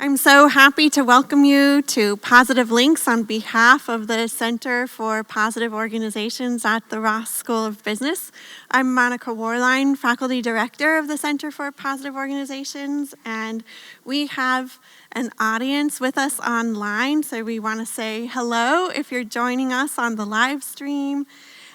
I'm so happy to welcome you to Positive Links on behalf of the Center for Positive Organizations at the Ross School of Business. I'm Monica Worline, Faculty Director of the Center for Positive Organizations, and we have an audience with us online, so we want to say hello if you're joining us on the live stream.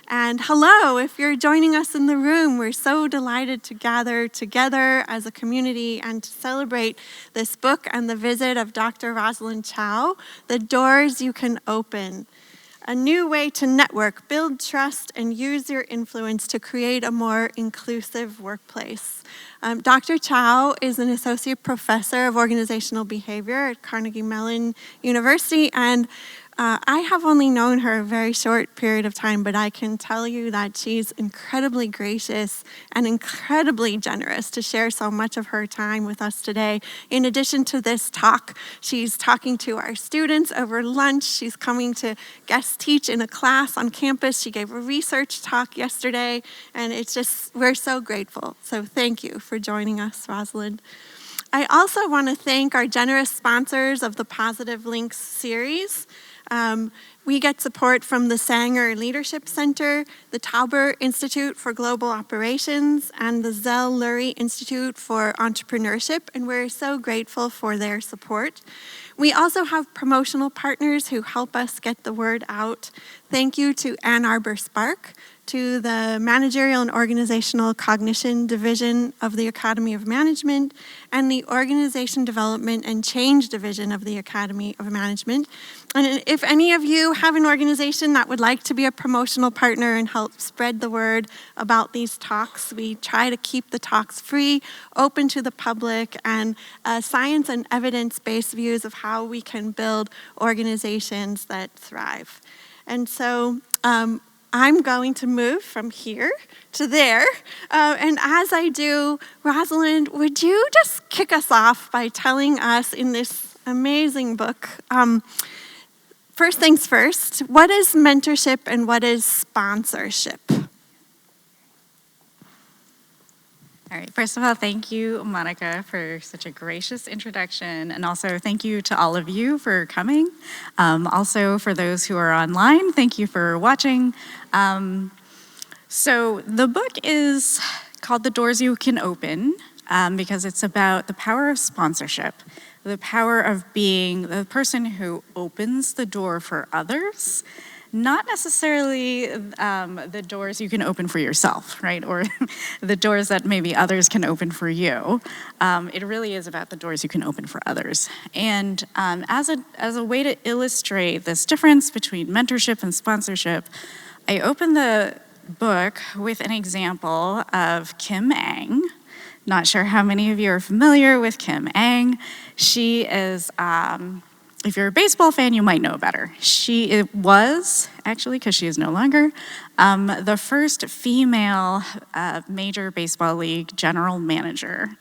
And hello, if you're joining us in the room, we're so delighted to gather together as a community and to celebrate this book and the visit of Dr. Rosalind Chow, The Doors You Can Open. A new way to network, build trust, and use your influence to create a more inclusive workplace. Dr. Chow is an associate professor of organizational behavior at Carnegie Mellon University, and I have only known her a very short period of time, but I can tell you that she's incredibly gracious and incredibly generous to share so much of her time with us today. In addition to this talk, she's talking to our students over lunch. She's coming to guest teach in a class on campus. She gave a research talk yesterday, and we're so grateful. So thank you for joining us, Rosalind. I also want to thank our generous sponsors of the Positive Links series. We get support from the Sanger Leadership Center, the Tauber Institute for Global Operations, and the Zell Lurie Institute for Entrepreneurship, and we're so grateful for their support. We also have promotional partners who help us get the word out. Thank you to Ann Arbor Spark, to the Managerial and Organizational Cognition Division of the Academy of Management, and the Organization Development and Change Division of the Academy of Management. And if any of you have an organization that would like to be a promotional partner and help spread the word about these talks, we try to keep the talks free, open to the public, and science and evidence-based views of how we can build organizations that thrive. And so, I'm going to move from here to there. And as I do, Rosalind, would you just kick us off by telling us in this amazing book, first things first, what is mentorship and what is sponsorship? All right, first of all, thank you, Monica, for such a gracious introduction, and also thank you to all of you for coming. Also, for those who are online, thank you for watching. So the book is called The Doors You Can Open, because it's about the power of sponsorship, the power of being the person who opens the door for others, not necessarily the doors you can open for yourself, right? Or the doors that maybe others can open for you. It really is about the doors you can open for others. And as a way to illustrate this difference between mentorship and sponsorship, I opened the book with an example of Kim Ang. Not sure how many of you are familiar with Kim Ang. She is, if you're a baseball fan, you might know better. She was, actually, because she is no longer, the first female Major Baseball League general manager.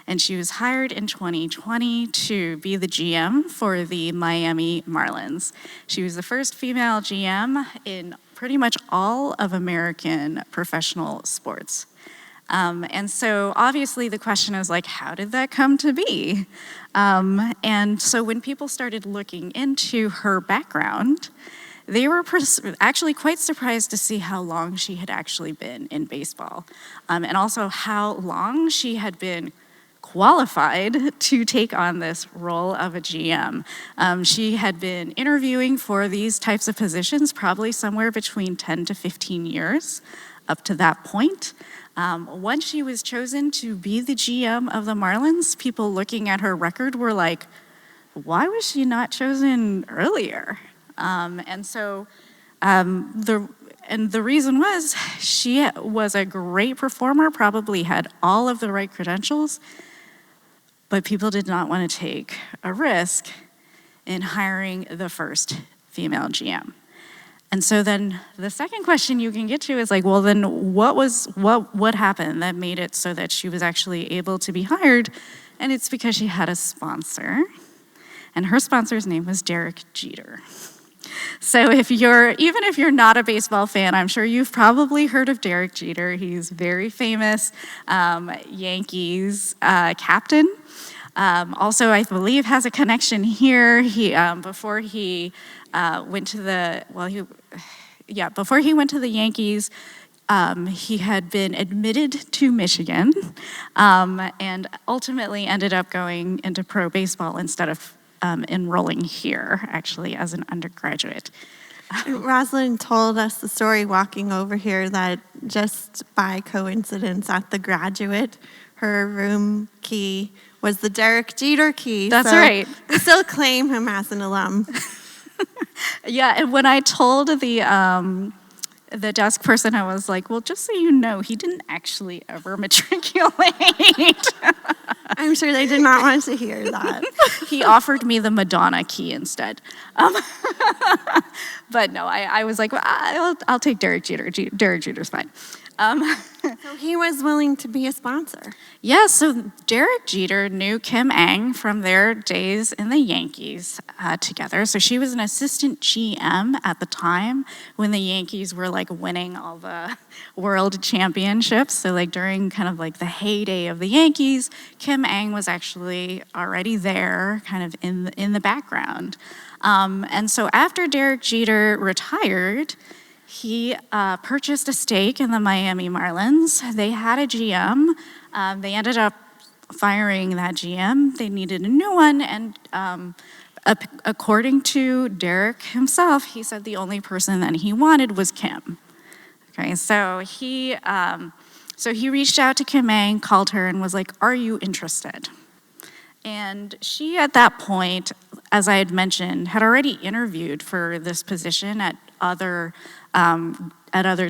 And she was hired in 2020 to be the GM for the Miami Marlins. She was the first female GM in pretty much all of American professional sports. And so obviously the question is like, how did that come to be? And so when people started looking into her background, they were actually quite surprised to see how long she had actually been in baseball, and also how long she had been qualified to take on this role of a GM. She had been interviewing for these types of positions probably somewhere between 10 to 15 years up to that point. Once she was chosen to be the GM of the Marlins, people looking at her record were like, why was she not chosen earlier? And the reason was she was a great performer, probably had all of the right credentials, but people did not want to take a risk in hiring the first female GM. And so then the second question you can get to is like, well, then what happened that made it so that she was actually able to be hired? And it's because she had a sponsor, and her sponsor's name was Derek Jeter. So even if you're not a baseball fan, I'm sure you've probably heard of Derek Jeter. He's very famous Yankees captain. Also, I believe has a connection here. Before he went to the before he went to the Yankees, he had been admitted to Michigan, and ultimately ended up going into pro baseball instead of enrolling here, actually, as an undergraduate. Rosalind told us the story walking over here that just by coincidence at the graduate, her room key was the Derek Jeter key. That's so right. We still claim him as an alum. Yeah, and when I told the desk person, I was like, well, just so you know, he didn't actually ever matriculate. I'm sure they did not want to hear that. He offered me the Madonna key instead. But no, I was like, well, I'll take Derek Jeter. Derek Jeter's fine. So he was willing to be a sponsor. Yeah, so Derek Jeter knew Kim Ang from their days in the Yankees together. So she was an assistant GM at the time when the Yankees were like winning all the world championships. So like during kind of like the heyday of the Yankees, Kim Ang was actually already there kind of in the background. And so after Derek Jeter retired, he purchased a stake in the Miami Marlins. They had a GM. They ended up firing that GM. They needed a new one, and according to Derek himself, he said the only person that he wanted was Kim. Okay, so he reached out to Kim Ang, called her, and was like, "Are you interested?" And she, at that point, as I had mentioned, had already interviewed for this position at other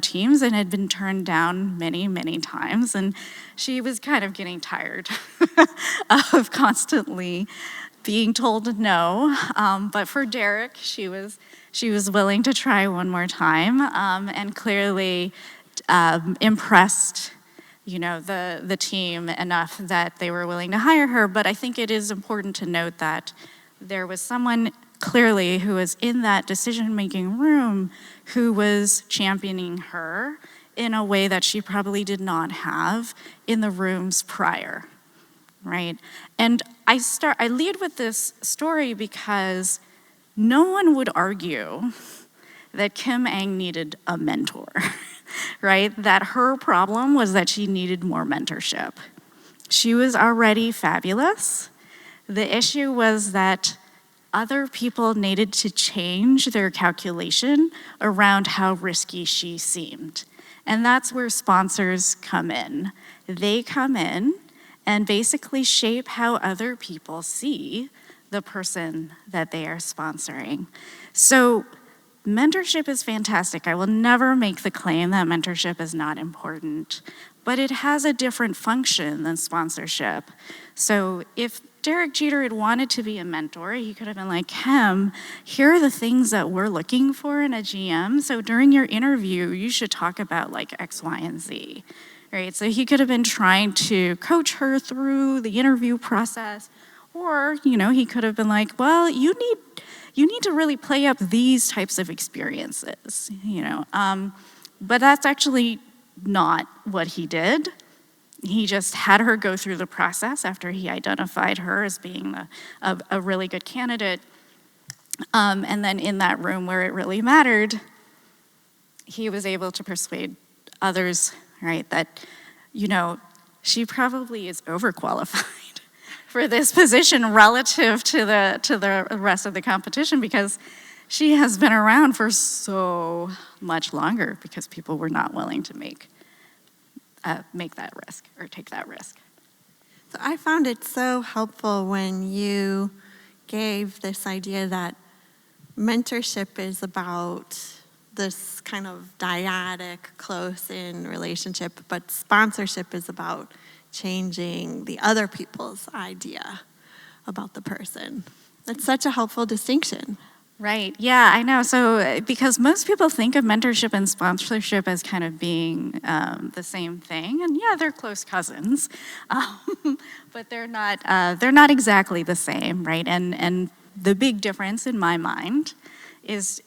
teams and had been turned down many, many times. And she was kind of getting tired of constantly being told no. But for Derek, she was willing to try one more time, and clearly impressed the team enough that they were willing to hire her. But I think it is important to note that there was someone clearly who was in that decision-making room who was championing her in a way that she probably did not have in the rooms prior, right? And I lead with this story because no one would argue that Kim Ang needed a mentor, right? That her problem was that she needed more mentorship. She was already fabulous. The issue was that other people needed to change their calculation around how risky she seemed. And that's where sponsors come in. They come in and basically shape how other people see the person that they are sponsoring. So mentorship is fantastic. I will never make the claim that mentorship is not important, but it has a different function than sponsorship. So if Derek Jeter had wanted to be a mentor, he could have been like, Kim, here are the things that we're looking for in a GM. So during your interview, you should talk about like X, Y, and Z, right? So he could have been trying to coach her through the interview process, or, he could have been like, well, you need to really play up these types of experiences, But that's actually not what he did. He just had her go through the process after he identified her as being a really good candidate. And then in that room where it really mattered, he was able to persuade others, right, that, she probably is overqualified for this position relative to the rest of the competition, because she has been around for so much longer because people were not willing to make that risk or take that risk. So I found it so helpful when you gave this idea that mentorship is about this kind of dyadic, close-in relationship, but sponsorship is about changing the other people's idea about the person. That's such a helpful distinction. Right, yeah, I know. So because most people think of mentorship and sponsorship as kind of being the same thing, and yeah, they're close cousins, but they're not exactly the same, right? And the big difference in my mind is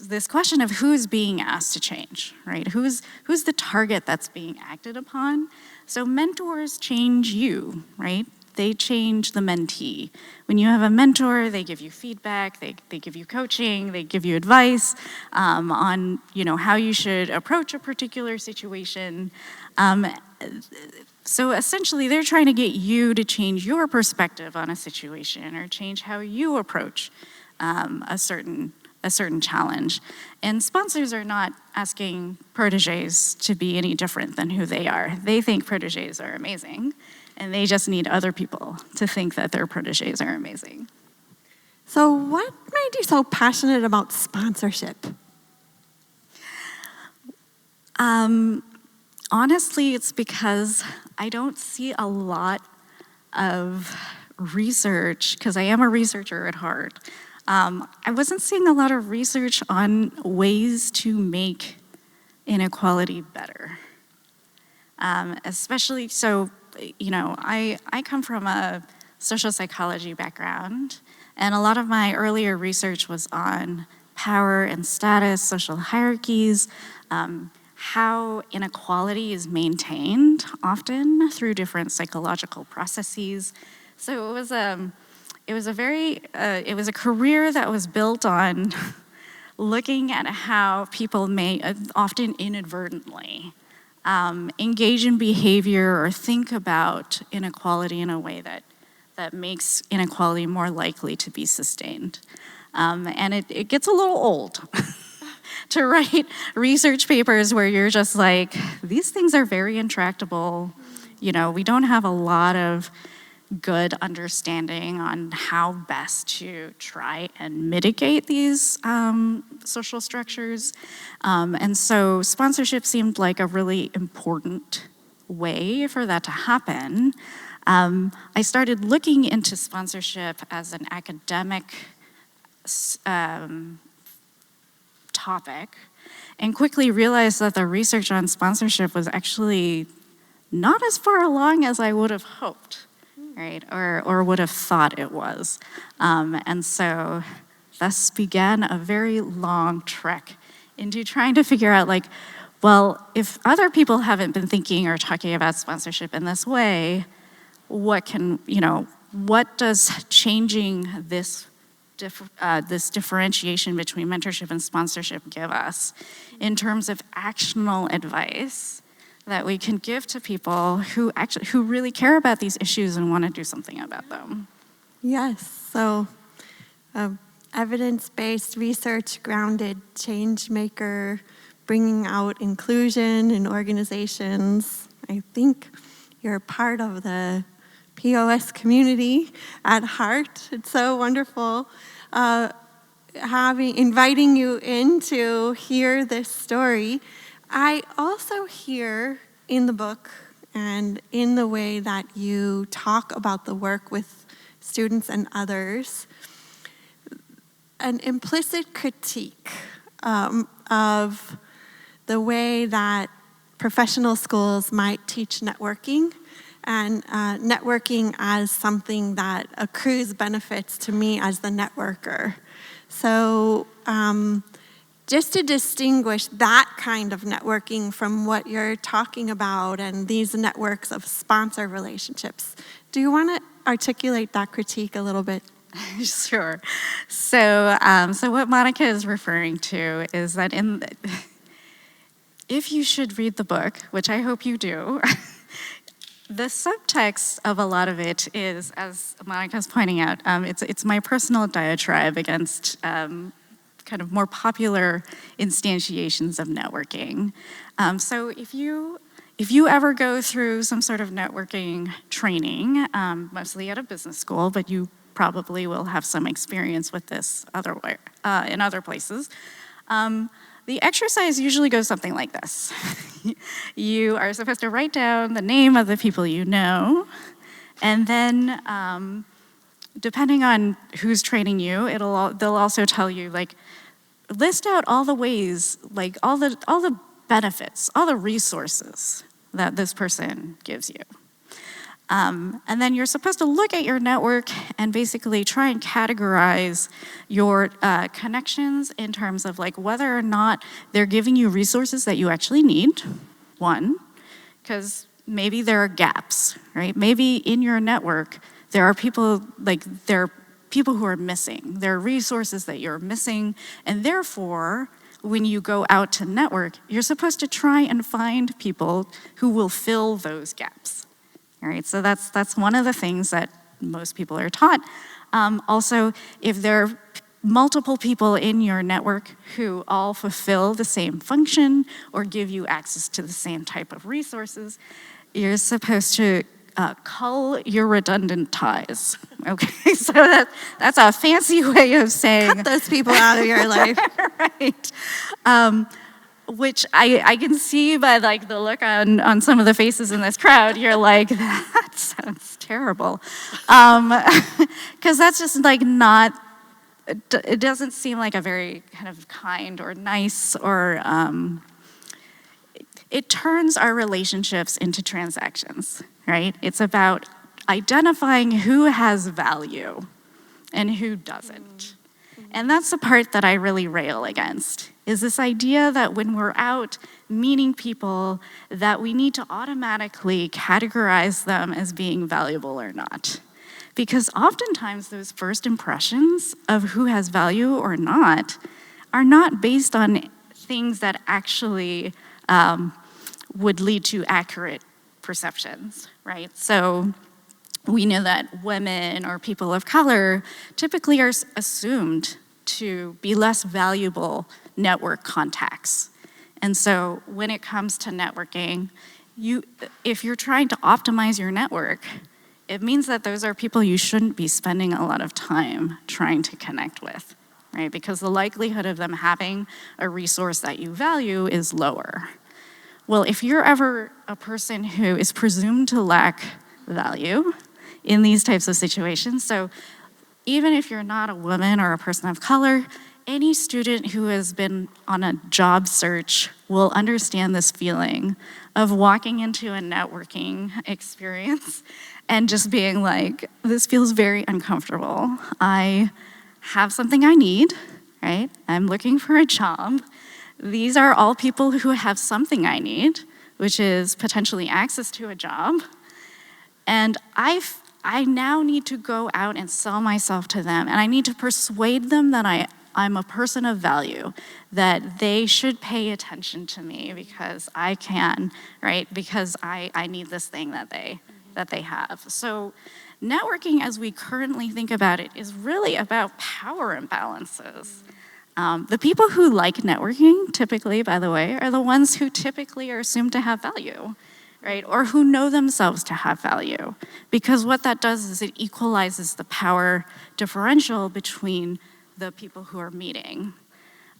this question of who's being asked to change, right? Who's the target that's being acted upon? So mentors change you, right? they change the mentee. When you have a mentor, they give you feedback, they give you coaching, they give you advice on how you should approach a particular situation. So essentially, they're trying to get you to change your perspective on a situation or change how you approach a certain challenge. And sponsors are not asking proteges to be any different than who they are. They think proteges are amazing, and they just need other people to think that their proteges are amazing. So what made you so passionate about sponsorship? Honestly, it's because I don't see a lot of research, because I am a researcher at heart. I wasn't seeing a lot of research on ways to make inequality better. Especially, so, I come from a social psychology background, and a lot of my earlier research was on power and status, social hierarchies, how inequality is maintained often through different psychological processes. So it was a career that was built on looking at how people may often inadvertently engage in behavior or think about inequality in a way that makes inequality more likely to be sustained. And it gets a little old to write research papers where you're just like, these things are very intractable. We don't have a lot of good understanding on how best to try and mitigate these social structures. And so sponsorship seemed like a really important way for that to happen. I started looking into sponsorship as an academic topic and quickly realized that the research on sponsorship was actually not as far along as I would have hoped, right? Or would have thought it was. And so thus began a very long trek into trying to figure out, well, if other people haven't been thinking or talking about sponsorship in this way, what does changing this differentiation between mentorship and sponsorship give us in terms of actionable advice that we can give to people who really care about these issues and want to do something about them? Yes, so evidence-based, research-grounded change maker, bringing out inclusion in organizations. I think you're part of the POS community at heart. It's so wonderful inviting you in to hear this story. I also hear in the book and in the way that you talk about the work with students and others, an implicit critique of the way that professional schools might teach networking, and networking as something that accrues benefits to me as the networker. So just to distinguish that kind of networking from what you're talking about and these networks of sponsor relationships, do you want to articulate that critique a little bit? Sure. So what Monica is referring to is that if you should read the book, which I hope you do, the subtext of a lot of it is, as Monica's pointing out, it's my personal diatribe against kind of more popular instantiations of networking. So if you ever go through some sort of networking training, mostly at a business school, but you probably will have some experience with this in other places, the exercise usually goes something like this. You are supposed to write down the name of the people you know, and then depending on who's training you, they'll also tell you, list out all the ways, all the benefits, all the resources that this person gives you. And then you're supposed to look at your network and basically try and categorize your connections in terms of whether or not they're giving you resources that you actually need, one, because maybe there are gaps, right? Maybe in your network, there are people who are missing. There are resources that you're missing, and therefore, when you go out to network, you're supposed to try and find people who will fill those gaps. All right, so that's one of the things that most people are taught. Also, if there are multiple people in your network who all fulfill the same function or give you access to the same type of resources, you're supposed to cull your redundant ties. Okay, so that's a fancy way of saying... Cut those people out of your life. Right. Which I can see by like the look on some of the faces in this crowd. You're like, that sounds terrible. Because that's just like not... It doesn't seem like a very kind of kind or nice or... It turns our relationships into transactions, right? It's about identifying who has value and who doesn't. And that's the part that I really rail against, is this idea that when we're out meeting people, that we need to automatically categorize them as being valuable or not. Because oftentimes those first impressions of who has value or not are not based on things that actually would lead to accurate perceptions, right? So we know that women or people of color typically are assumed to be less valuable network contacts. And so when it comes to networking, if you're trying to optimize your network, it means that those are people you shouldn't be spending a lot of time trying to connect with, right? Because the likelihood of them having a resource that you value is lower. Well, if you're ever a person who is presumed to lack value in these types of situations, so even if you're not a woman or a person of color, any student who has been on a job search will understand this feeling of walking into a networking experience and just being like, this feels very uncomfortable. I have something I need, right? I'm looking for a job. These are all people who have something I need, which is potentially access to a job. And I now need to go out and sell myself to them, and I need to persuade them that I'm a person of value, that they should pay attention to me because I can, right? Because I need this thing that they have. So networking, as we currently think about it, is really about power imbalances. The people who like networking, typically, by the way, are the ones who typically are assumed to have value, right? Or who know themselves to have value. Because what that does is it equalizes the power differential between the people who are meeting.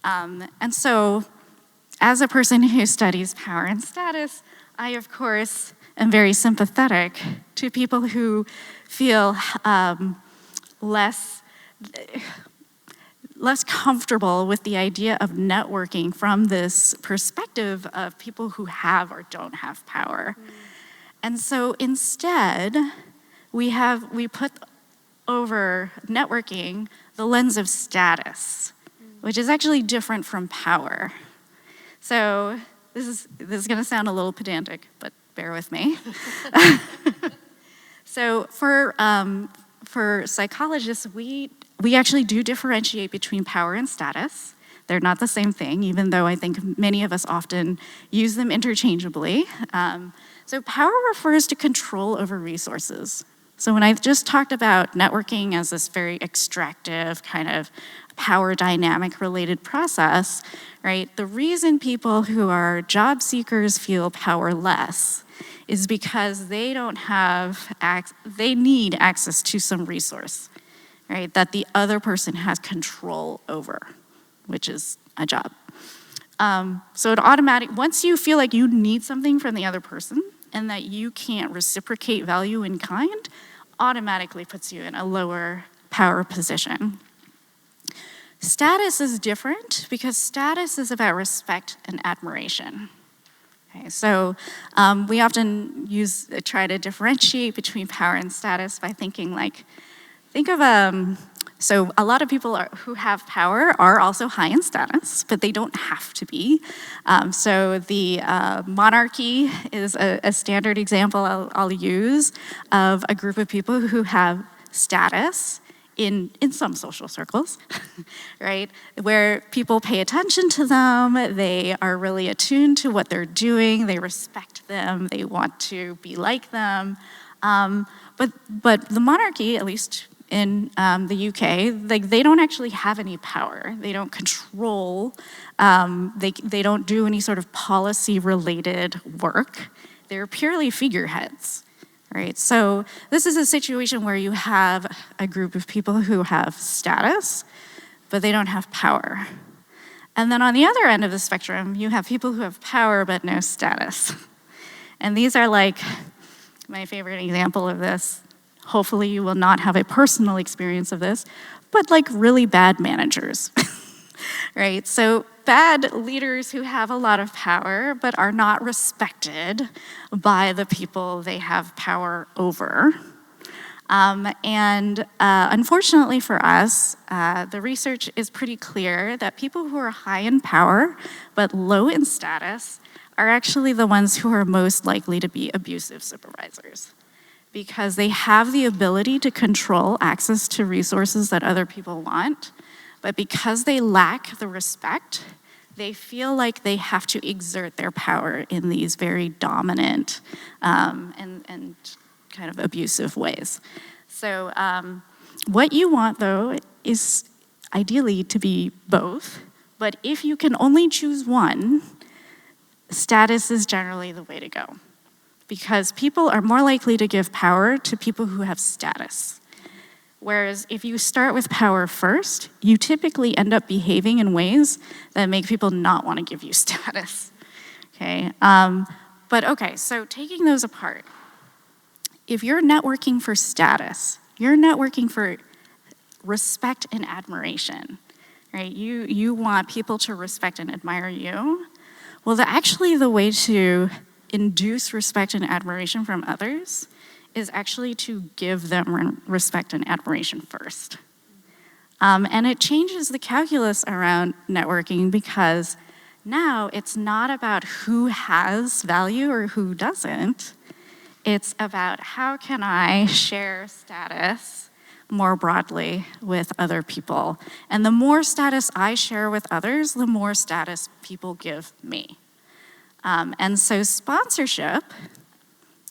And so, as a person who studies power and status, I, of course, am very sympathetic to people who feel less comfortable with the idea of networking from this perspective of people who have or don't have power. And so instead, we put over networking the lens of status, which is actually different from power. So this is going to sound a little pedantic, but bear with me. So for psychologists, we actually do differentiate between power and status. They're not the same thing, even though I think many of us often use them interchangeably. So power refers to control over resources. So when I just talked about networking as this very extractive kind of power dynamic related process, right? The reason people who are job seekers feel powerless is because they need access to some resource, right? That the other person has control over, which is a job. So once you feel like you need something from the other person and that you can't reciprocate value in kind, automatically puts you in a lower power position. Status is different because status is about respect and admiration. Okay, so we often try to differentiate between power and status by think of So a lot of people who have power are also high in status, but they don't have to be. So the monarchy is a standard example I'll use of a group of people who have status in some social circles, right? Where people pay attention to them, they are really attuned to what they're doing, they respect them, they want to be like them. But the monarchy, at least in the UK, they don't actually have any power. They don't control, they don't do any sort of policy-related work. They're purely figureheads, right? So this is a situation where you have a group of people who have status, but they don't have power. And then on the other end of the spectrum, you have people who have power but no status. And these are like my favorite example of this. Hopefully you will not have a personal experience of this, but like really bad managers, right? So bad leaders who have a lot of power but are not respected by the people they have power over. Unfortunately for us, the research is pretty clear that people who are high in power but low in status are actually the ones who are most likely to be abusive supervisors, because they have the ability to control access to resources that other people want, but because they lack the respect, they feel like they have to exert their power in these very dominant and kind of abusive ways. So what you want, though, is ideally to be both, but if you can only choose one, status is generally the way to go, because people are more likely to give power to people who have status. Whereas if you start with power first, you typically end up behaving in ways that make people not want to give you status, okay? So taking those apart, if you're networking for status, you're networking for respect and admiration, right? You want people to respect and admire you. Well, the way to induce respect and admiration from others is actually to give them respect and admiration first. And it changes the calculus around networking, because now it's not about who has value or who doesn't. It's about how can I share status more broadly with other people. And the more status I share with others, the more status people give me. And so sponsorship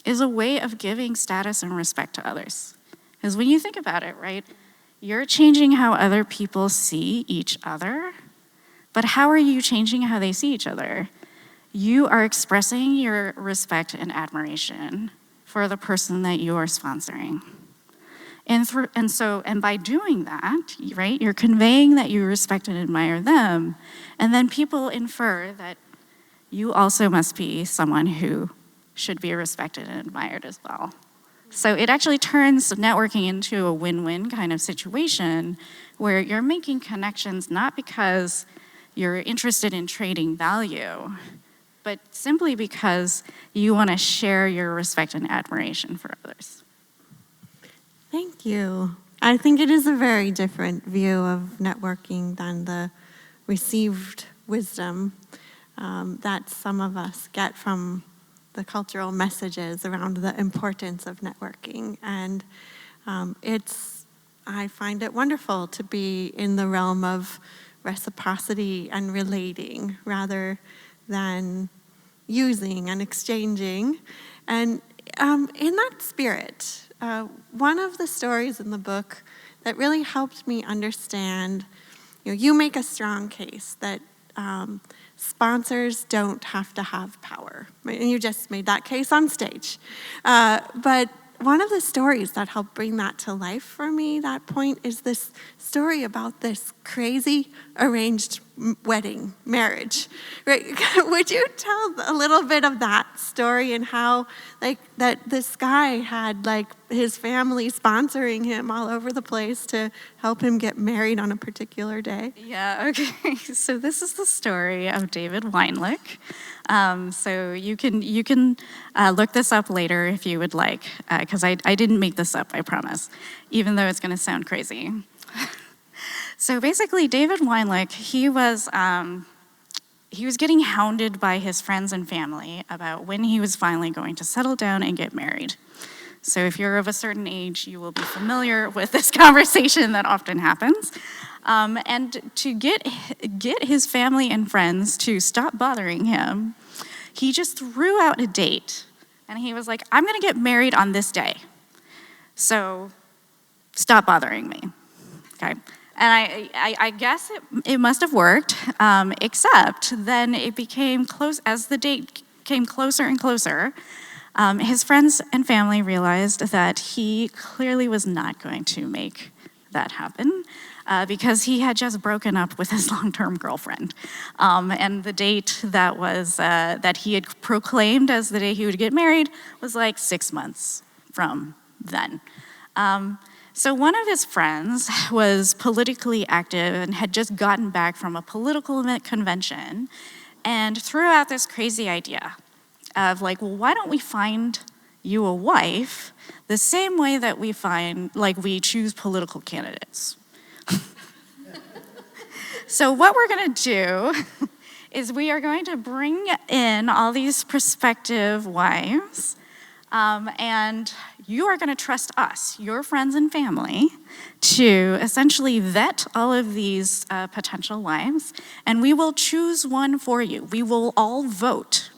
is a way of giving status and respect to others. Because when you think about it, right, you're changing how other people see each other, but how are you changing how they see each other? You are expressing your respect and admiration for the person that you are sponsoring. And by doing that, right, you're conveying that you respect and admire them, and then people infer that you also must be someone who should be respected and admired as well. So it actually turns networking into a win-win kind of situation where you're making connections not because you're interested in trading value, but simply because you want to share your respect and admiration for others. Thank you. I think it is a very different view of networking than the received wisdom that some of us get from the cultural messages around the importance of networking. And I find it wonderful to be in the realm of reciprocity and relating rather than using and exchanging. And in that spirit, one of the stories in the book that really helped me understand, you make a strong case that sponsors don't have to have power. And you just made that case on stage. But one of the stories that helped bring that to life for me, that point, is this story about this crazy arranged wedding, marriage. Right? Would you tell a little bit of that story and how, that this guy had, his family sponsoring him all over the place to help him get married on a particular day? Yeah, okay. So this is the story of David Weinlich. So you can look this up later if you would like, because I didn't make this up, I promise, even though it's going to sound crazy. So basically, David Weinlich, he was getting hounded by his friends and family about when he was finally going to settle down and get married. So if you're of a certain age, you will be familiar with this conversation that often happens. And to get his family and friends to stop bothering him, he just threw out a date. And he was like, I'm going to get married on this day. So stop bothering me. Okay. And I guess it must have worked, except then it became close, as the date came closer and closer, his friends and family realized that he clearly was not going to make that happen because he had just broken up with his long-term girlfriend. And the date that was that he had proclaimed as the day he would get married was like 6 months from then. So one of his friends was politically active and had just gotten back from a political convention and threw out this crazy idea of like, well, why don't we find you a wife the same way that we choose political candidates? So what we're gonna do is we are going to bring in all these prospective wives, and you are going to trust us, your friends and family, to essentially vet all of these potential wives, and we will choose one for you. We will all vote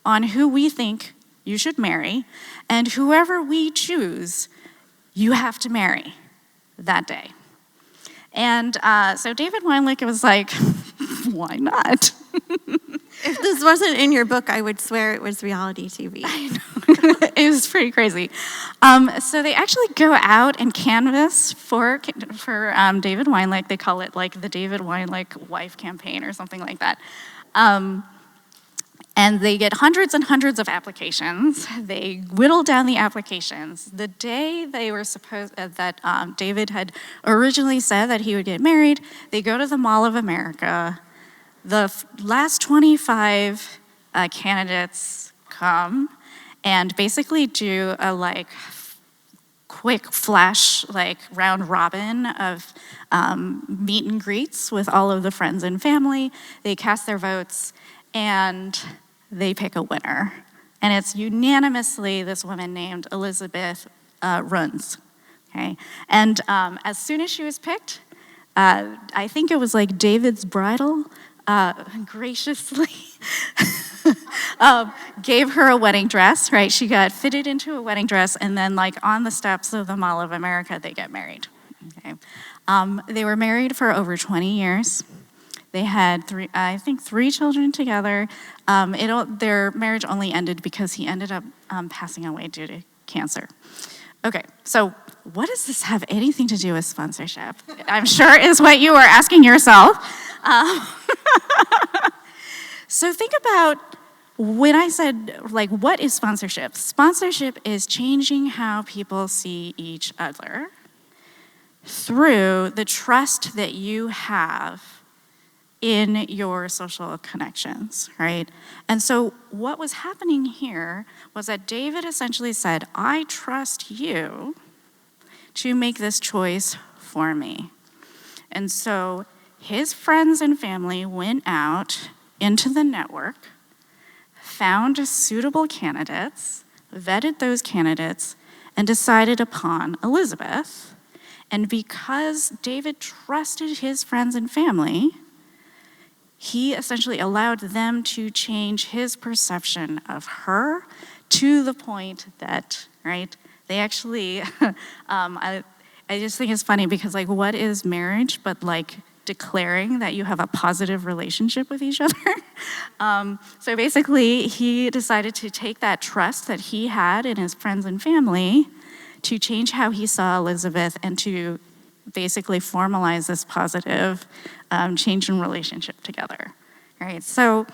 on who we think you should marry, and whoever we choose, you have to marry that day. And so David Weinlich was like, why not? If this wasn't in your book, I would swear it was reality TV. I know. It was pretty crazy. So they actually go out and canvass for David Weinlich. They call it like the David Weinlich wife campaign or something like that. And they get hundreds and hundreds of applications. They whittle down the applications. The day they were supposed that David had originally said that he would get married, they go to the Mall of America. The last 25 candidates come and basically do a quick flash round robin of meet and greets with all of the friends and family. They cast their votes and they pick a winner. And it's unanimously this woman named Elizabeth Runs. Okay, and as soon as she was picked, I think it was like David's bridal. Graciously gave her a wedding dress, right? She got fitted into a wedding dress, and then on the steps of the Mall of America, they get married. Okay. They were married for over 20 years. They had three children together. Their marriage only ended because he ended up passing away due to cancer. Okay, so what does this have anything to do with sponsorship? I'm sure is what you were asking yourself. So think about when I said, what is sponsorship? Sponsorship is changing how people see each other through the trust that you have in your social connections, right? And so what was happening here was that David essentially said, I trust you to make this choice for me. And so his friends and family went out into the network, found suitable candidates, vetted those candidates, and decided upon Elizabeth. And because David trusted his friends and family, he essentially allowed them to change his perception of her to the point that, right, they actually, I just think it's funny because what is marriage but declaring that you have a positive relationship with each other? So basically, he decided to take that trust that he had in his friends and family to change how he saw Elizabeth and to basically formalize this positive change in relationship together. Right? So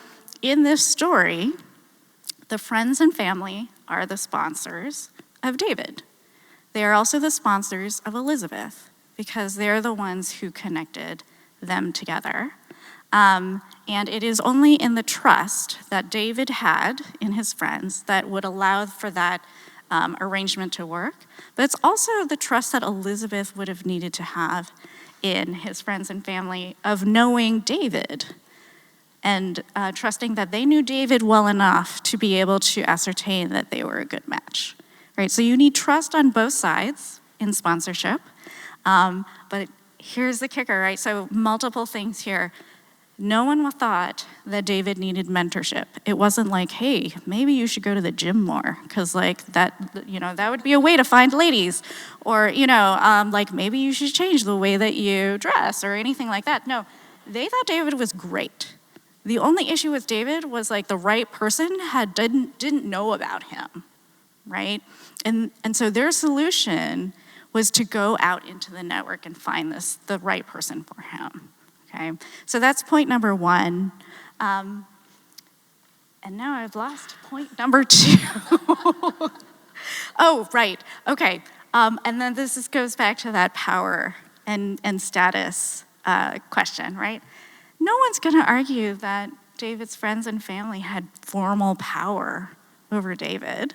in this story, the friends and family are the sponsors of David. They are also the sponsors of Elizabeth because they're the ones who connected them together. And it is only in the trust that David had in his friends that would allow for that arrangement to work. But it's also the trust that Elizabeth would have needed to have in his friends and family of knowing David and trusting that they knew David well enough to be able to ascertain that they were a good match, right? So you need trust on both sides in sponsorship, but here's the kicker, right? So multiple things here. No one thought that David needed mentorship. It wasn't like, hey, maybe you should go to the gym more, because like that would be a way to find ladies, or like maybe you should change the way that you dress or anything like that. No, they thought David was great. The only issue with David was like the right person didn't know about him, right? And so their solution was to go out into the network and find the right person for him. Okay, so that's point number one. And now I've lost point number 2. Oh, right, okay. And then this goes back to that power and status question, right? No one's gonna argue that David's friends and family had formal power over David,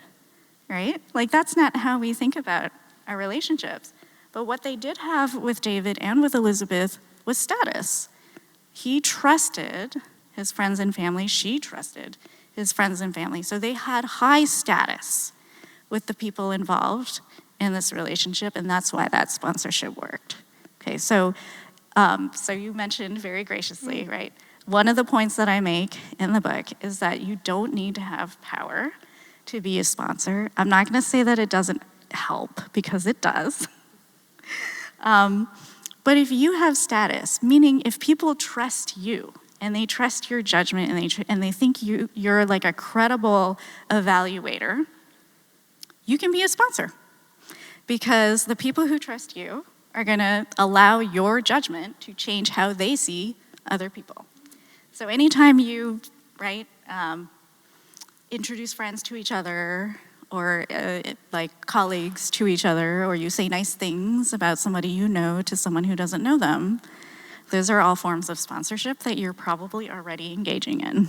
right? Like that's not how we think about our relationships. But what they did have with David and with Elizabeth was status. He trusted his friends and family. She trusted his friends and family. So they had high status with the people involved in this relationship, and that's why that sponsorship worked. Okay, so you mentioned very graciously, right? One of the points that I make in the book is that you don't need to have power to be a sponsor. I'm not going to say that it doesn't help, because it does. But if you have status, meaning if people trust you and they trust your judgment and they think you're like a credible evaluator, you can be a sponsor, because the people who trust you are going to allow your judgment to change how they see other people. So anytime you, introduce friends to each other, or like colleagues to each other, or you say nice things about somebody you know to someone who doesn't know them, those are all forms of sponsorship that you're probably already engaging in.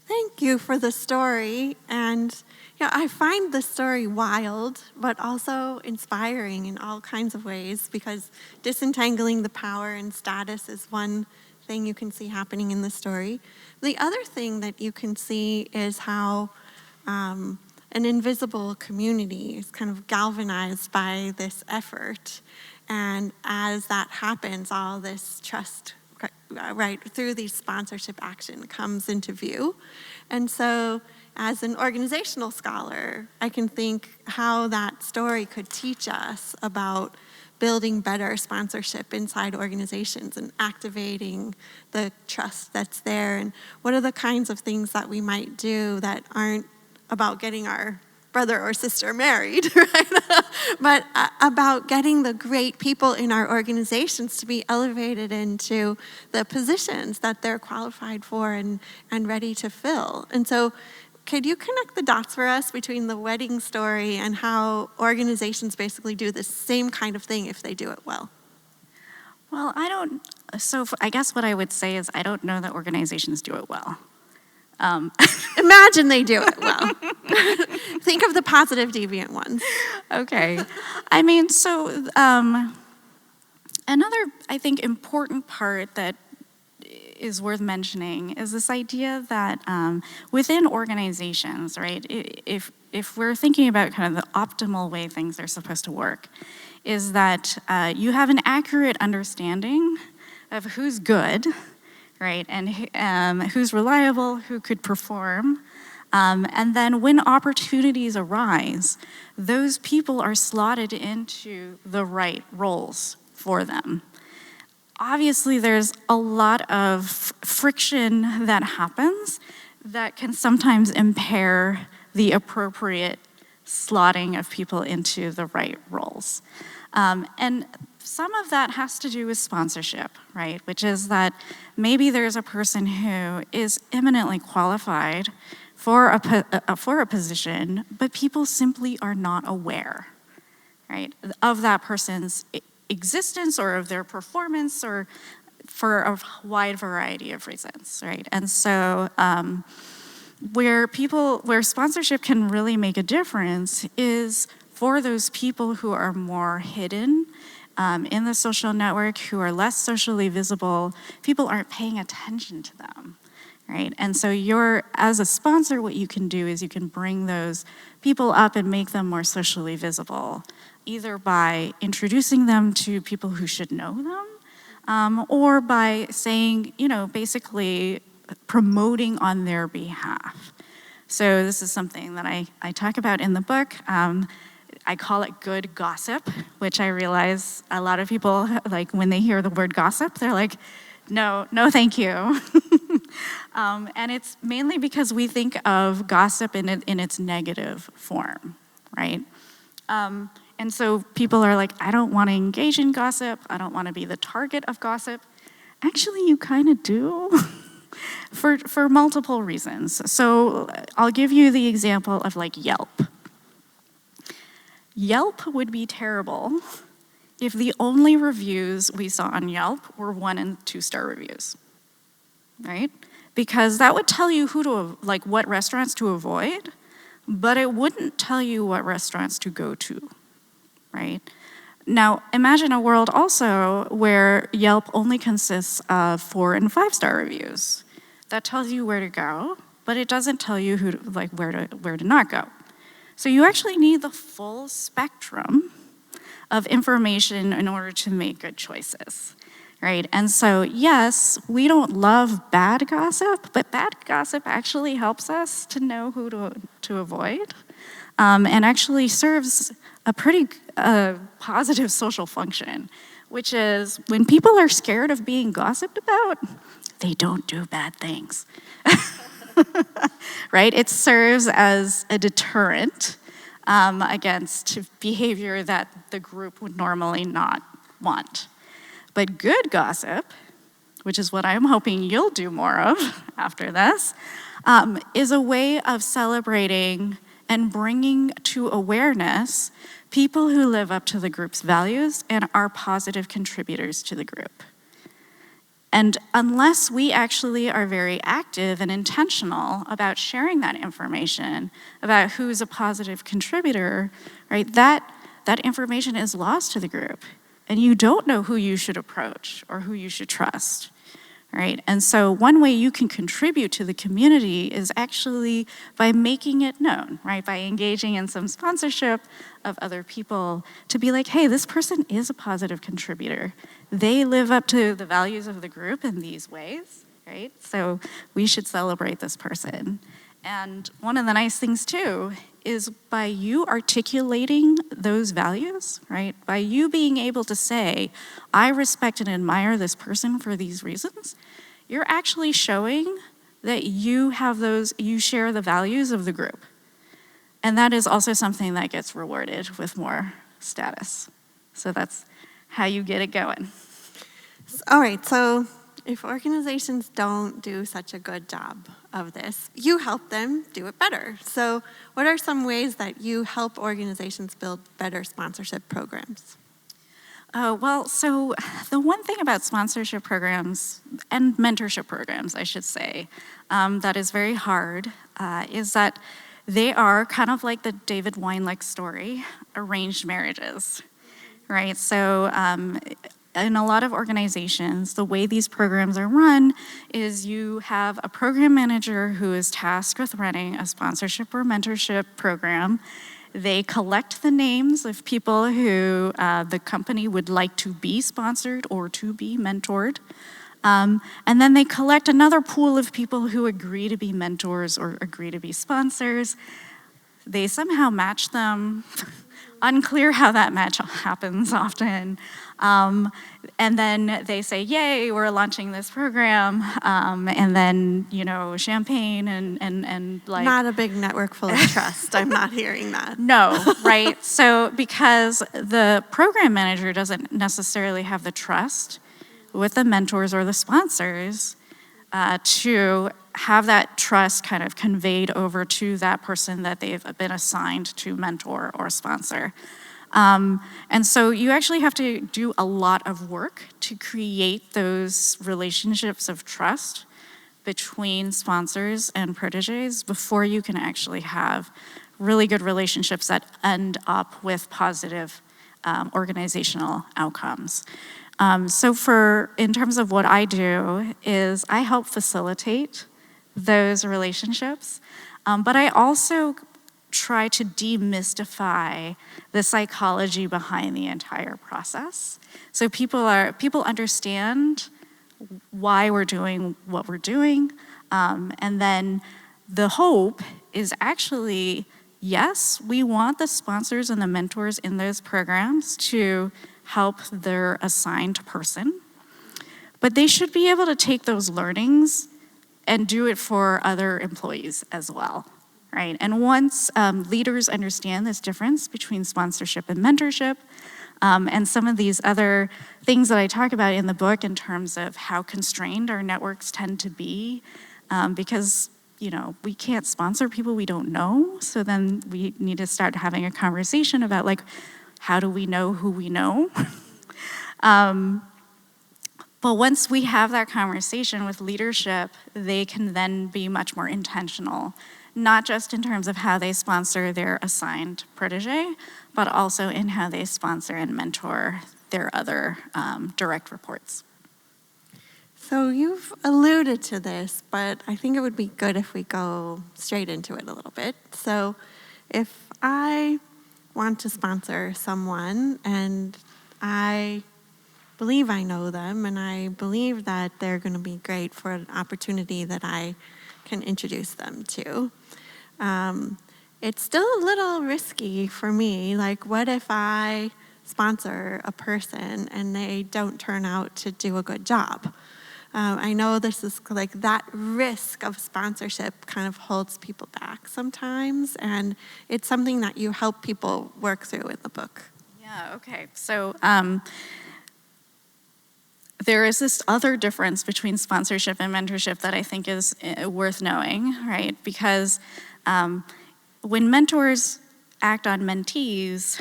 Thank you for the story. And I find the story wild, but also inspiring in all kinds of ways, because disentangling the power and status is one thing you can see happening in the story. The other thing that you can see is how an invisible community is kind of galvanized by this effort. And as that happens, all this trust, right, through these sponsorship action comes into view. And so as an organizational scholar, I can think how that story could teach us about building better sponsorship inside organizations and activating the trust that's there. And what are the kinds of things that we might do that aren't about getting our brother or sister married, right? But about getting the great people in our organizations to be elevated into the positions that they're qualified for and ready to fill. And so could you connect the dots for us between the wedding story and how organizations basically do the same kind of thing if they do it well? Well, I guess what I would say is I don't know that organizations do it well. Imagine they do it well. Think of the positive deviant ones. Okay. I mean, so another, I think, important part that is worth mentioning is this idea that within organizations, right, if we're thinking about kind of the optimal way things are supposed to work, is that you have an accurate understanding of who's good, right, and who's reliable, who could perform. And then when opportunities arise, those people are slotted into the right roles for them. Obviously, there's a lot of friction that happens that can sometimes impair the appropriate slotting of people into the right roles. And some of that has to do with sponsorship, right? Which is that maybe there's a person who is eminently qualified for a position, but people simply are not aware, right, of that person's existence or of their performance, or for a wide variety of reasons, right? And so where sponsorship can really make a difference is for those people who are more hidden in the social network who are less socially visible, people aren't paying attention to them, right? And so as a sponsor, what you can do is you can bring those people up and make them more socially visible, either by introducing them to people who should know them, or by saying, basically promoting on their behalf. So this is something that I talk about in the book. I call it good gossip, which I realize a lot of people, like when they hear the word gossip, they're like, no, thank you. And it's mainly because we think of gossip in its negative form, right? And so people are like, I don't want to engage in gossip. I don't want to be the target of gossip. Actually, you kind of do for multiple reasons. So I'll give you the example of like Yelp. Yelp would be terrible if the only reviews we saw on Yelp were 1- and 2-star reviews, right? Because that would tell you what restaurants to avoid, but it wouldn't tell you what restaurants to go to, right? Now, imagine a world also where Yelp only consists of 4- and 5-star reviews. That tells you where to go, but it doesn't tell you where to not go. So you actually need the full spectrum of information in order to make good choices, right? And so, yes, we don't love bad gossip, but bad gossip actually helps us to know who to avoid, and actually serves a pretty positive social function, which is when people are scared of being gossiped about, they don't do bad things. Right? It serves as a deterrent against behavior that the group would normally not want. But good gossip, which is what I'm hoping you'll do more of after this, is a way of celebrating and bringing to awareness people who live up to the group's values and are positive contributors to the group. And unless we actually are very active and intentional about sharing that information about who's a positive contributor, right, that information is lost to the group. And you don't know who you should approach or who you should trust, right? And so one way you can contribute to the community is actually by making it known, right? By engaging in some sponsorship of other people to be like, hey, this person is a positive contributor. They live up to the values of the group in these ways, right? So we should celebrate this person. And one of the nice things too is by you articulating those values, right? By you being able to say, I respect and admire this person for these reasons, you're actually showing that you share the values of the group. And that is also something that gets rewarded with more status. So that's how you get it going. All right, so if organizations don't do such a good job of this, you help them do it better. So what are some ways that you help organizations build better sponsorship programs? So the one thing about sponsorship programs and mentorship programs, I should say, that is very hard is that they are kind of like the David Weinleck story, arranged marriages, right? So in a lot of organizations, the way these programs are run is you have a program manager who is tasked with running a sponsorship or mentorship program. They collect the names of people who the company would like to be sponsored or to be mentored. And then they collect another pool of people who agree to be mentors or agree to be sponsors. They somehow match them. Unclear how that match happens often. And then they say, yay, we're launching this program. And then, champagne and like... Not a big network full of trust. I'm not hearing that. No, right? So because the program manager doesn't necessarily have the trust with the mentors or the sponsors to have that trust kind of conveyed over to that person that they've been assigned to mentor or sponsor. And so you actually have to do a lot of work to create those relationships of trust between sponsors and proteges before you can actually have really good relationships that end up with positive organizational outcomes. So in terms of what I do is I help facilitate those relationships, but I also try to demystify the psychology behind the entire process. So people understand why we're doing what we're doing, and then the hope is actually, yes, we want the sponsors and the mentors in those programs to help their assigned person, but they should be able to take those learnings and do it for other employees as well, right? And once leaders understand this difference between sponsorship and mentorship, and some of these other things that I talk about in the book in terms of how constrained our networks tend to be, because we can't sponsor people we don't know, so then we need to start having a conversation about how do we know who we know? But once we have that conversation with leadership, they can then be much more intentional, not just in terms of how they sponsor their assigned protege, but also in how they sponsor and mentor their other direct reports. So you've alluded to this, but I think it would be good if we go straight into it a little bit. So if I want to sponsor someone and I believe I know them and I believe that they're going to be great for an opportunity that I can introduce them to, it's still a little risky for me. What if I sponsor a person and they don't turn out to do a good job? I know this is that risk of sponsorship kind of holds people back sometimes, and it's something that you help people work through in the book. Yeah, okay. So there is this other difference between sponsorship and mentorship that I think is worth knowing, right? Because when mentors act on mentees,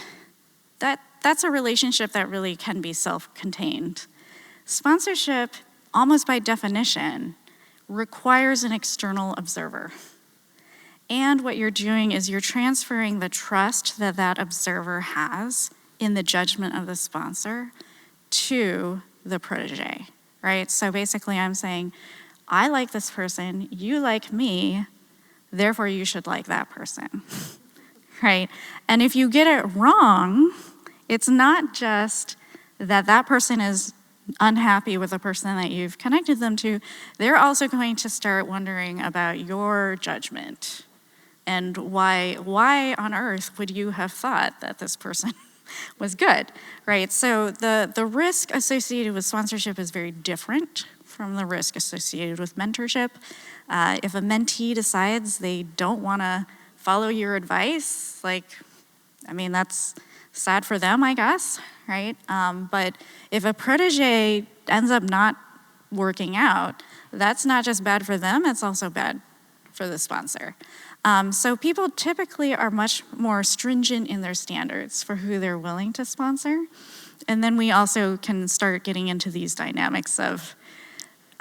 that's a relationship that really can be self-contained. Sponsorship, almost by definition, requires an external observer. And what you're doing is you're transferring the trust that that observer has in the judgment of the sponsor to the protege, right? So basically I'm saying, I like this person, you like me, therefore you should like that person, right? And if you get it wrong, it's not just that that person is unhappy with the person that you've connected them to, they're also going to start wondering about your judgment and why on earth would you have thought that this person was good, right? So the risk associated with sponsorship is very different from the risk associated with mentorship. If a mentee decides they don't want to follow your advice, that's sad for them, I guess, right? But if a protege ends up not working out, that's not just bad for them, it's also bad for the sponsor. So people typically are much more stringent in their standards for who they're willing to sponsor. And then we also can start getting into these dynamics of,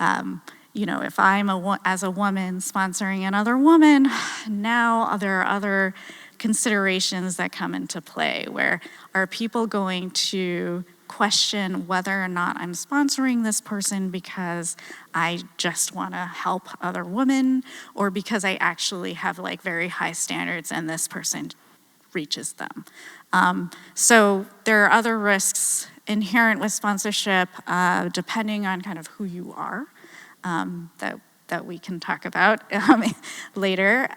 if I'm as a woman sponsoring another woman, now there are other considerations that come into play, where are people going to question whether or not I'm sponsoring this person because I just want to help other women, or because I actually have very high standards and this person reaches them. So there are other risks inherent with sponsorship, depending on kind of who you are, that we can talk about later.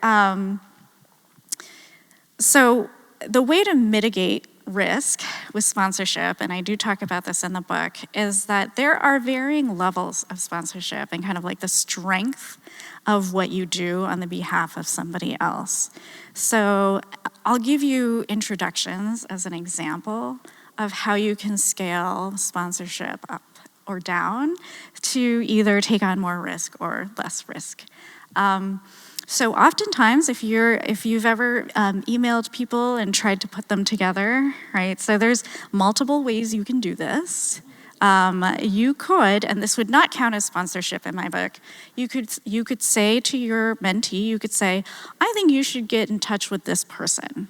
So the way to mitigate risk with sponsorship, and I do talk about this in the book, is that there are varying levels of sponsorship and kind of the strength of what you do on the behalf of somebody else. So I'll give you introductions as an example of how you can scale sponsorship up or down to either take on more risk or less risk. So oftentimes, if you've ever emailed people and tried to put them together, right? So there's multiple ways you can do this. You could, and this would not count as sponsorship in my book, you could say to your mentee, you could say, I think you should get in touch with this person.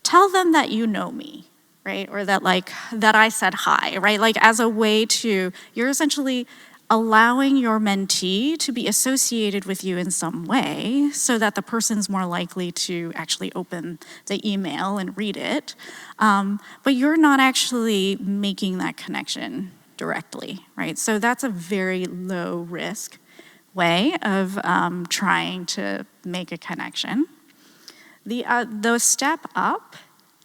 Tell them that you know me, right? Or that I said hi, right? Like as a way to, you're essentially allowing your mentee to be associated with you in some way so that the person's more likely to actually open the email and read it. But you're not actually making that connection directly, right? So that's a very low risk way of trying to make a connection. The step up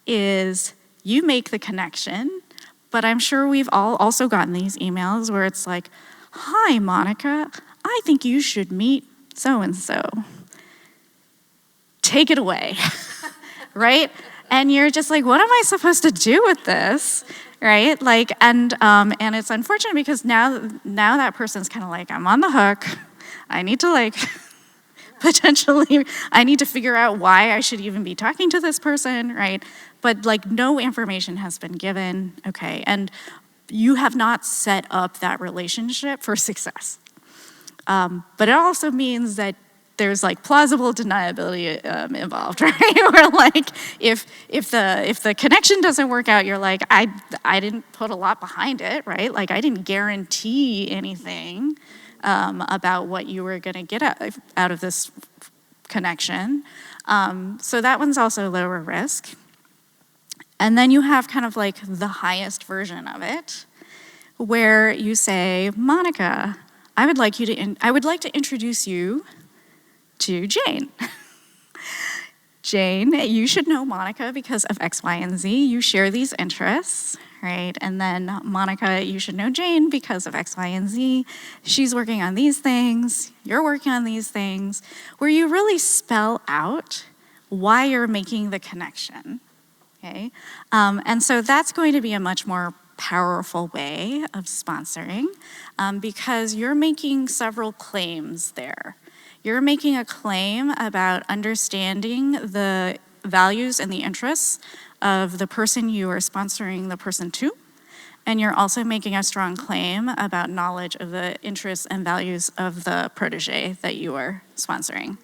is you make the connection, but I'm sure we've all also gotten these emails where it's like, "Hi, Monica, I think you should meet so-and-so. Take it away," right? And you're just like, what am I supposed to do with this, right? Like, and it's unfortunate because now that person's kind of like, I'm on the hook. I need to potentially, I need to figure out why I should even be talking to this person, right? But like no information has been given, okay? And you have not set up that relationship for success. But it also means that there's like plausible deniability involved, right? Where like if the connection doesn't work out, you're like, I didn't put a lot behind it, right? Like I didn't guarantee anything about what you were going to get out of this connection. So that one's also lower risk. And then you have kind of like the highest version of it, where you say, Monica, I would like to introduce you to Jane. Jane, you should know Monica because of X, Y, and Z. You share these interests, right? And then Monica, you should know Jane because of X, Y, and Z. She's working on these things. You're working on these things, where you really spell out why you're making the connection, okay? And so that's going to be a much more powerful way of sponsoring because you're making several claims there. You're making a claim about understanding the values and the interests of the person you are sponsoring the person to, and you're also making a strong claim about knowledge of the interests and values of the protege that you are sponsoring.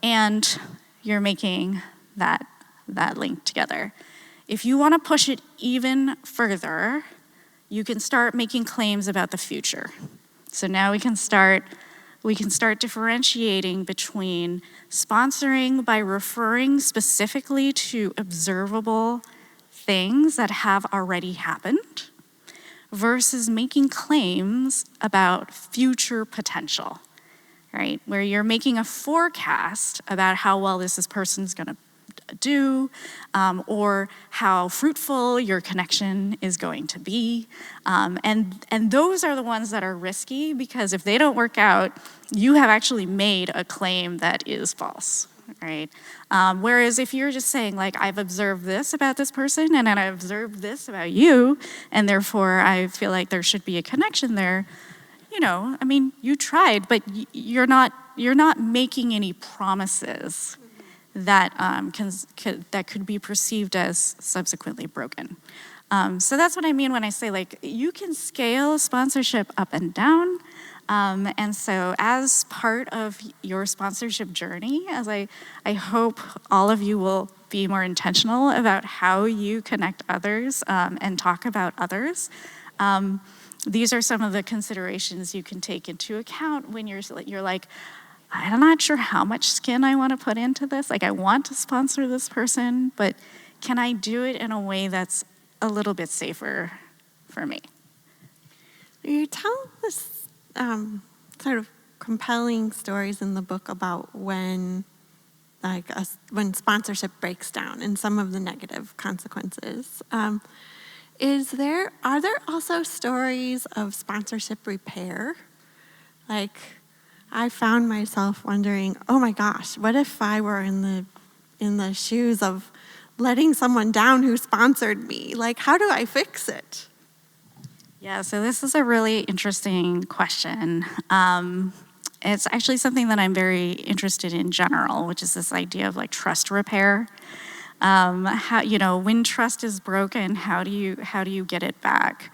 And you're making that link together. If you want to push it even further, you can start making claims about the future. So now we can start differentiating between sponsoring by referring specifically to observable things that have already happened versus making claims about future potential, right? Where you're making a forecast about how well this person's going to do, or how fruitful your connection is going to be. And those are the ones that are risky because if they don't work out, you have actually made a claim that is false, right? Whereas if you're just saying like, I've observed this about this person and then I observed this about you, and therefore I feel like there should be a connection there, I mean, you tried, but you're not making any promises that that could be perceived as subsequently broken. So that's what I mean when I say like you can scale sponsorship up and down. And so as part of your sponsorship journey, as I hope all of you will be more intentional about how you connect others and talk about others. These are some of the considerations you can take into account when you're like, I'm not sure how much skin I want to put into this. Like, I want to sponsor this person, but can I do it in a way that's a little bit safer for me? You tell this sort of compelling stories in the book about when sponsorship breaks down and some of the negative consequences. Are there also stories of sponsorship repair? Like, I found myself wondering, oh my gosh, what if I were in the shoes of letting someone down who sponsored me? Like, how do I fix it? Yeah, so this is a really interesting question. It's actually something that I'm very interested in general, which is this idea of like trust repair. How when trust is broken, how do you get it back?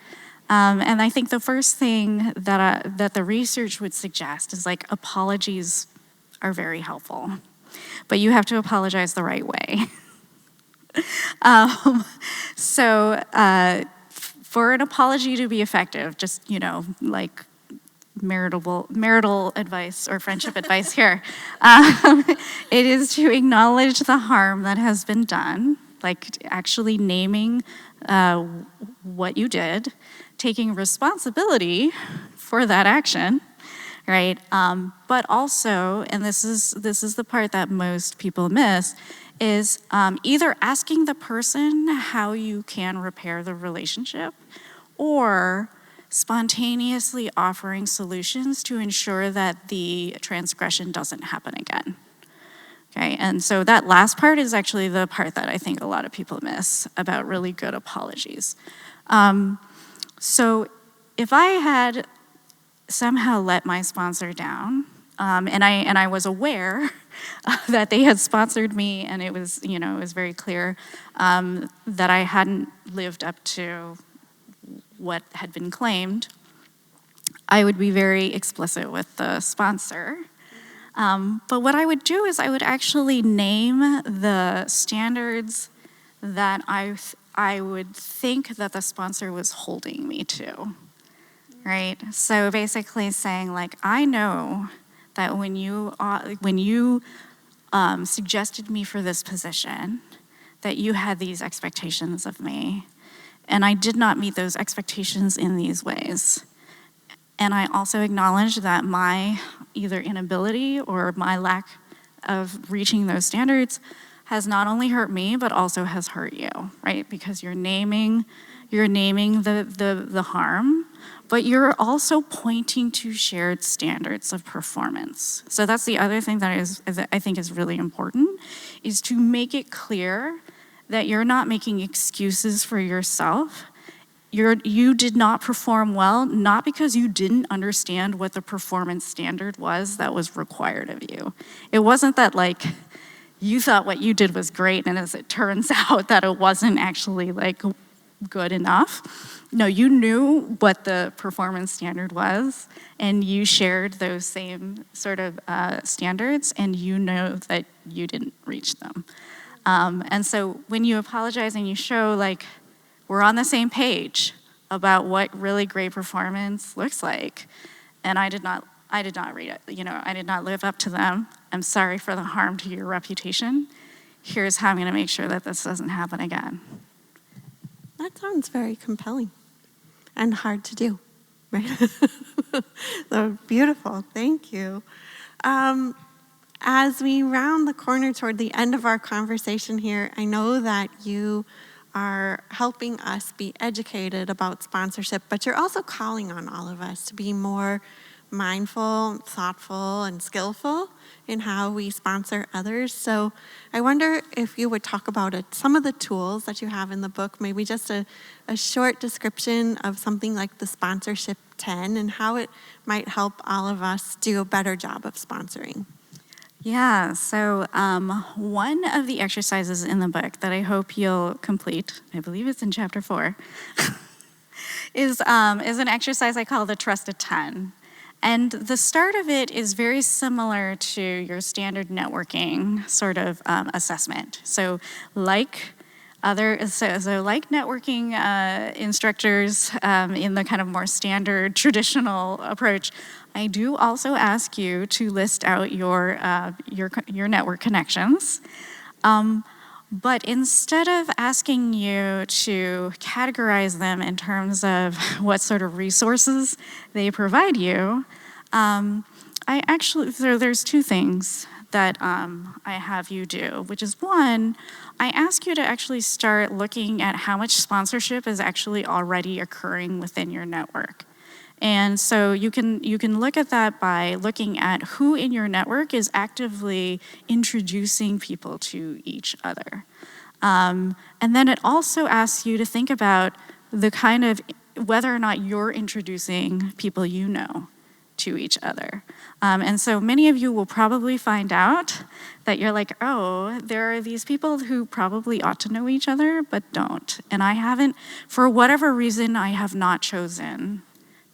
And I think the first thing that the research would suggest is like apologies are very helpful, but you have to apologize the right way. For an apology to be effective, just, like marital advice or friendship advice here, it is to acknowledge the harm that has been done, like actually naming what you did, taking responsibility for that action, right? But also, and this is the part that most people miss, is either asking the person how you can repair the relationship, or spontaneously offering solutions to ensure that the transgression doesn't happen again. Okay, and so that last part is actually the part that I think a lot of people miss about really good apologies. So if I had somehow let my sponsor down, and I was aware that they had sponsored me, and it was very clear that I hadn't lived up to what had been claimed, I would be very explicit with the sponsor. But what I would do is I would actually name the standards that I would think that the sponsor was holding me to, right? So basically saying, like, I know that when you suggested me for this position, that you had these expectations of me, and I did not meet those expectations in these ways. And I also acknowledge that my either inability or my lack of reaching those standards has not only hurt me, but also has hurt you, right? Because you're naming the harm, but you're also pointing to shared standards of performance. So that's the other thing that I think is really important, is to make it clear that you're not making excuses for yourself. You did not perform well, not because you didn't understand what the performance standard was that was required of you. It wasn't that, like, you thought what you did was great, and as it turns out that it wasn't actually, like, good enough. No, you knew what the performance standard was, and you shared those same sort of standards, and you know that you didn't reach them. And so when you apologize and you show, like, we're on the same page about what really great performance looks like, and I did not read it. I did not live up to them. I'm sorry for the harm to your reputation. Here's how I'm going to make sure that this doesn't happen again. That sounds very compelling and hard to do, right? So beautiful. Thank you. As we round the corner toward the end of our conversation here, I know that you are helping us be educated about sponsorship, but you're also calling on all of us to be more mindful, thoughtful, and skillful in how we sponsor others. So I wonder if you would talk about some of the tools that you have in the book, maybe just a short description of something like the Sponsorship 10 and how it might help all of us do a better job of sponsoring. Yeah, so one of the exercises in the book that I hope you'll complete, I believe it's in chapter 4, is an exercise I call the Trusted 10. And the start of it is very similar to your standard networking sort of assessment. So like networking instructors in the kind of more standard traditional approach, I do also ask you to list out your network connections. But instead of asking you to categorize them in terms of what sort of resources they provide you, there's two things that I have you do, which is one, I ask you to actually start looking at how much sponsorship is actually already occurring within your network. And so you can look at that by looking at who in your network is actively introducing people to each other. And then it also asks you to think about the kind of whether or not you're introducing people you know to each other. And so many of you will probably find out that you're like, oh, there are these people who probably ought to know each other, but don't. And I haven't, for whatever reason, I have not chosen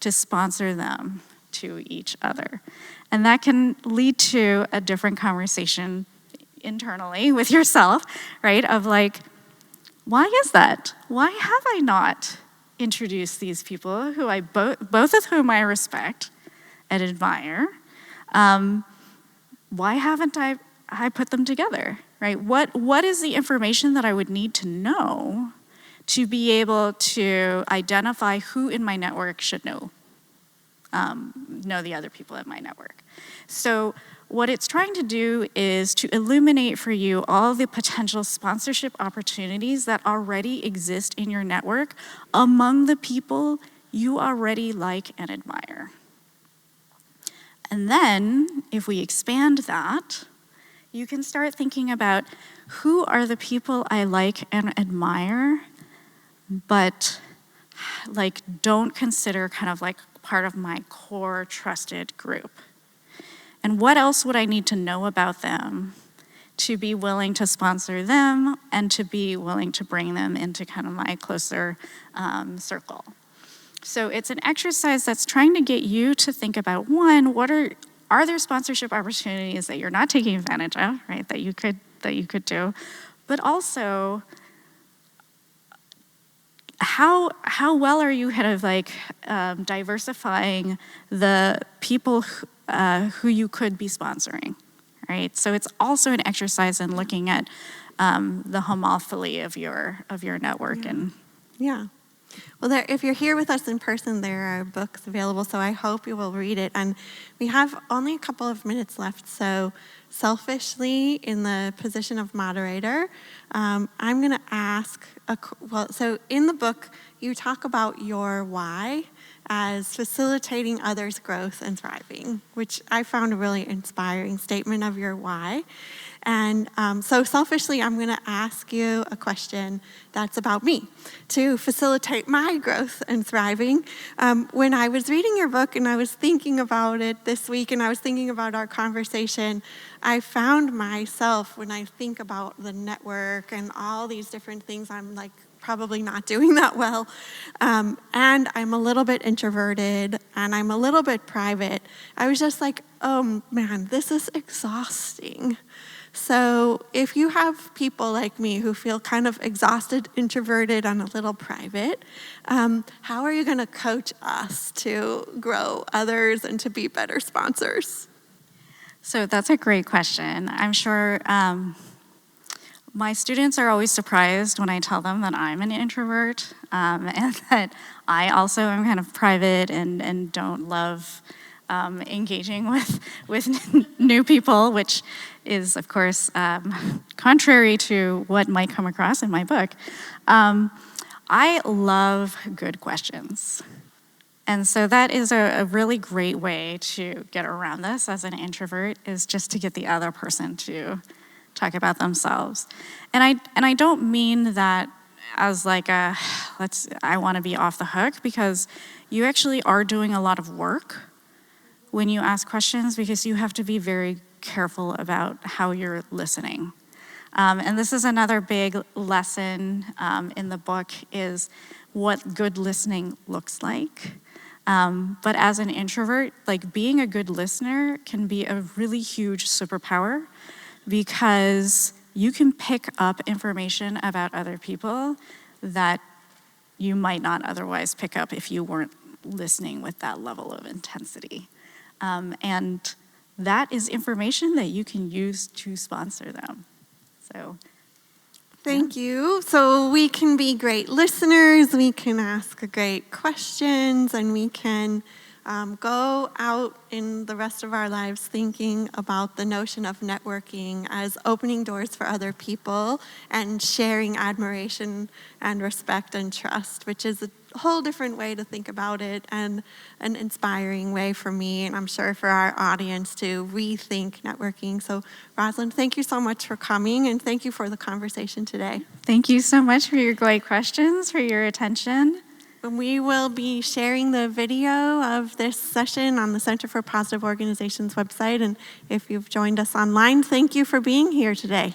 to sponsor them to each other. And that can lead to a different conversation internally with yourself, right? Of like, Why is that? Why have I not introduced these people who both of whom I respect and admire? Why haven't I put them together, right? What is the information that I would need to know to be able to identify who in my network should know the other people in my network? So what it's trying to do is to illuminate for you all the potential sponsorship opportunities that already exist in your network among the people you already like and admire. And then, if we expand that, you can start thinking about who are the people I like and admire, but don't consider kind of like part of my core trusted group. And what else would I need to know about them to be willing to sponsor them and to be willing to bring them into kind of my closer circle? So it's an exercise that's trying to get you to think about, one, are there sponsorship opportunities that you're not taking advantage of, right? That you could do, but also how well are you kind of diversifying the people who you could be sponsoring, right? So it's also an exercise in looking at the homophily of your network. Yeah. Well, if you're here with us in person, there are books available, so I hope you will read it. And we have only a couple of minutes left, so selfishly, in the position of moderator, I'm going to ask, so in the book, you talk about your why as facilitating others' growth and thriving, which I found a really inspiring statement of your why. And so selfishly, I'm going to ask you a question that's about me to facilitate my growth and thriving. When I was reading your book and I was thinking about it this week and I was thinking about our conversation, I found myself, when I think about the network and all these different things, I'm like probably not doing that well. And I'm a little bit introverted and I'm a little bit private. I was just like, oh man, this is exhausting. So if you have people like me who feel kind of exhausted, introverted, and a little private, how are you going to coach us to grow others and to be better sponsors? So that's a great question. I'm sure my students are always surprised when I tell them that I'm an introvert and that I also am kind of private and don't love engaging with new people, which is, of course, contrary to what might come across in my book. I love good questions. And so that is a really great way to get around this as an introvert, is just to get the other person to talk about themselves. And I don't mean that as like I want to be off the hook, because you actually are doing a lot of work when you ask questions, because you have to be very careful about how you're listening. And this is another big lesson in the book, is what good listening looks like. But as an introvert, like, being a good listener can be a really huge superpower, because you can pick up information about other people that you might not otherwise pick up if you weren't listening with that level of intensity. And that is information that you can use to sponsor them. So, Thank you. So we can be great listeners, we can ask great questions, and we can go out in the rest of our lives thinking about the notion of networking as opening doors for other people and sharing admiration and respect and trust, which is a whole different way to think about it, and an inspiring way for me, and I'm sure for our audience, to rethink networking. So Rosalind, thank you so much for coming, and thank you for the conversation today. Thank you so much for your great questions, for your attention. And we will be sharing the video of this session on the Center for Positive Organizations website, and if you've joined us online, thank you for being here today.